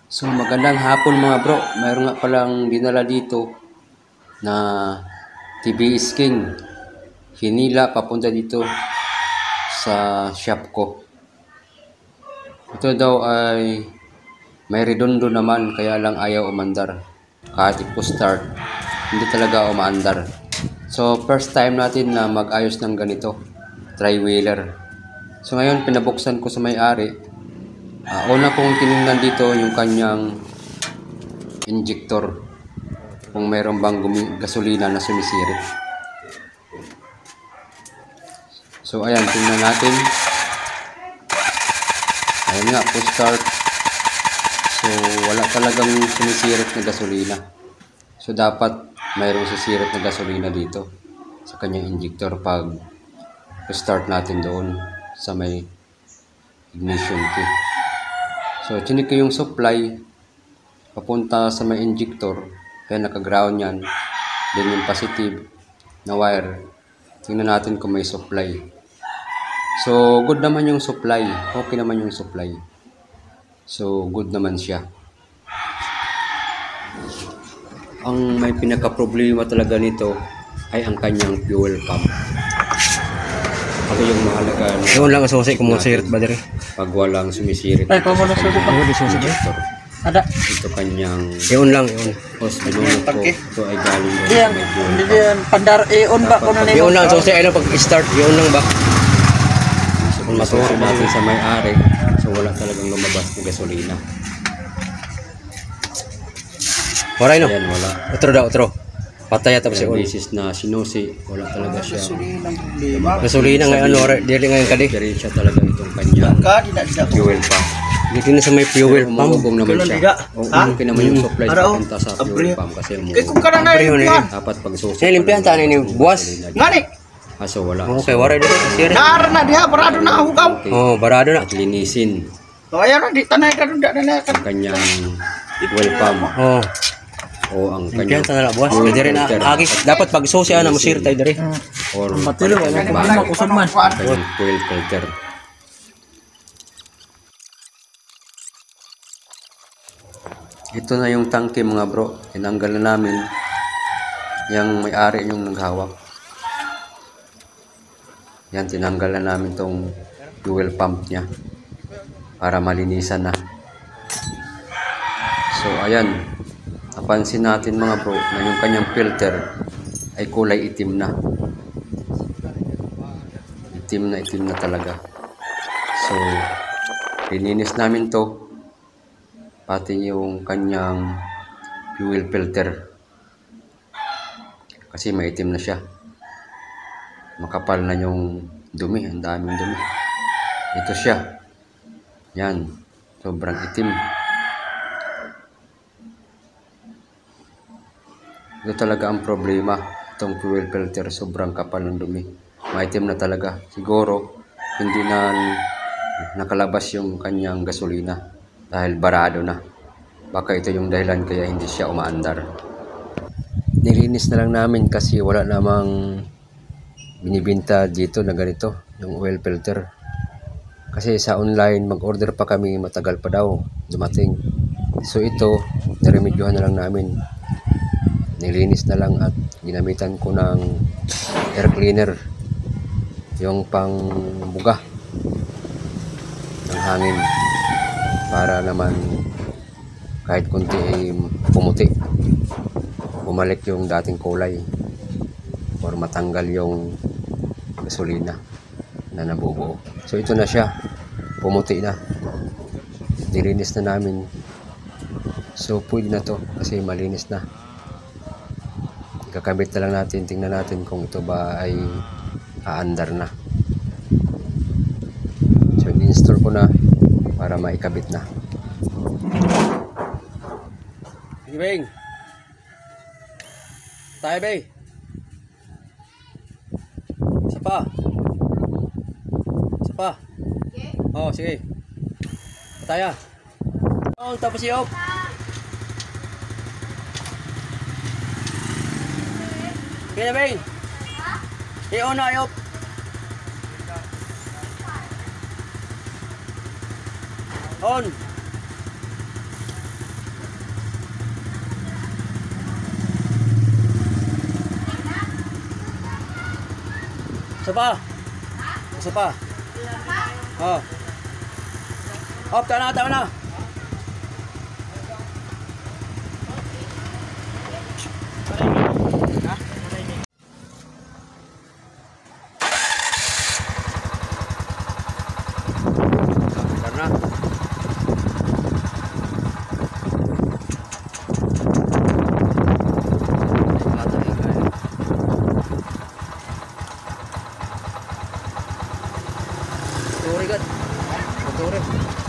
So magandang hapon mga bro. Mayroon nga palang dinala dito na TBS King. Hinila papunta dito sa shop ko. Ito daw ay may redondo naman kaya lang ayaw umandar. Kahit ipo-start, hindi talaga umaandar. So first time natin na mag-ayos ng ganito. Tri-wheeler. So ngayon pinabuksan ko sa may-ari. Una kong tinignan dito yung kanyang injector. Kung mayroon bang gasolina na sumisirit. So ayan, tingnan natin. Ayan nga, push start. So wala talagang sumisirit na gasolina. So dapat mayroong sisirit na gasolina dito sa kanyang injector pag start natin doon sa may ignition key. So chinik ko yung supply papunta sa may injector, kaya naka-ground yan. Then yung positive na wire, tingnan natin kung may supply. So good naman yung supply, okay naman yung supply. So good naman siya. Ang may pinaka-problema talaga nito ay ang kanyang fuel pump. Ako yung mahalaga na yun lang susi kung musirit ba diri pag walang sumisirit. Ay, kung wala susi pa. Injector. Ada. Ito kanyang yun lang yun. hose binunod ko. Ito ay galing doon Diyan, sa may fuel pump. diyan pandar ion ba kuno nimo. Yun lang susi ay lang pag start yun lang ba. So kung masusunod natin sa may-ari, so wala talagang lumabas na gasolina. Waray no. Ayan, wala. Otro daw otro. Patay tapos Ilang yun. beses na sinusi, wala talaga siya. Gasolina ngayon waray dili ngayon kadi. Diretso talaga itong kanyang fuel pump. Dito na sa may fuel pump. Umugong naman siya. Okay naman yung supply sa punta sa fuel pump kasi umugong. Dapat pag susi. Say limpihan ta ni buwas. Ngani? Kaso wala. Okay, waray dito sir. Naar na diha parado na hugaw. Oh, barado na. At linisin O ayan na di tanay ka dunda na ang kanyang fuel pump Oh, o ang limpihan kanyang ta na buwas. Diri na agi dapat pag susi ana musir tay diri. or matilo wala ko kanyang makusad man. fuel filter. Ito na yung tangke mga bro. Tinanggal na namin yung may-ari yung naghawak. Yan, tinanggal na namin tong fuel pump niya para malinisan na. So ayan, napansin natin mga bro na yung kanyang filter ay kulay itim na. Itim na talaga. So lininis namin to, pati yung kanyang fuel filter kasi maitim na siya, makapal na yung dumi, ang daming dumi. Ito siya, yan, sobrang itim. Ito talaga ang problema, itong fuel filter, sobrang kapal ng dumi, maitim na talaga. Siguro hindi na nakalabas yung kanyang gasolina dahil barado na. Baka ito yung dahilan kaya hindi siya umaandar. Nilinis na lang namin kasi wala namang binibinta dito na ganito, yung oil filter. Kasi sa online mag-order pa kami, matagal pa daw dumating. So ito, naremedyohan na lang namin. Nilinis na lang at ginamitan ko ng air cleaner, yung pang buga ng hangin, para naman kahit kunti ay pumuti, bumalik yung dating kulay or matanggal yung gasolina na nabubuo. So ito na siya, pumuti na, nilinis na namin. So pwede na to kasi malinis na. Kakabit na lang natin, tingnan natin kung ito ba ay aandar na. So in-install ko na para maikabit na. Sige Bing, tayo Bing. Isa pa. Isa pa. Oh, sige. Pataya. Oh, tapos i-off. Sige na Bing. I-on na, i-off. On. Isa pa. Isa pa. Oh. Op, tama na. Karena Sorry, God. Sorry.